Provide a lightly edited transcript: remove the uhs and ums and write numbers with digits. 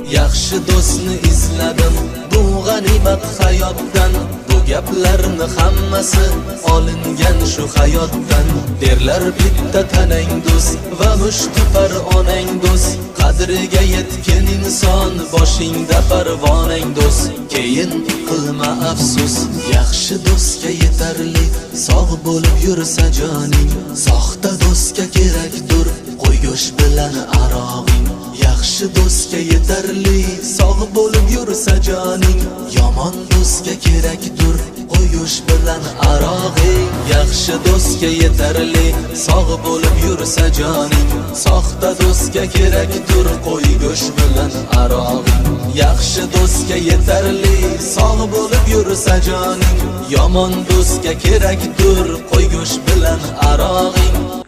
Yaxshi do'stni izladim bu g'animat hayotdan. Bu gaplarni hammasi olingan shu hayotdan. Derlar bitta tanang do'st va mushtipar onang do'st. Qadriga yetgan inson boshingda parvonang do'st. Keyin qilma afsus, yaxshi do'stga yetarli. Sog' bo'lib yursa joning, soxta do'stga kerakdir qo'y go'sht bilan arog'ing. Yaxshi do'stga yetarli, sog' bo'lib yursa joning, yomon do'stga kerakdir qo'y go'sht bilan arog'ing. Yaxshi do'stga yetarli, sog' bo'lib yursa joning, soxta do'stga kerakdir qo'y go'sht bilan arog'ing. Yaxshi do'stga yetarli, sog' bo'lib yursa joning, yomon do'stga kerakdir qo'y go'sht bilan arog'ing.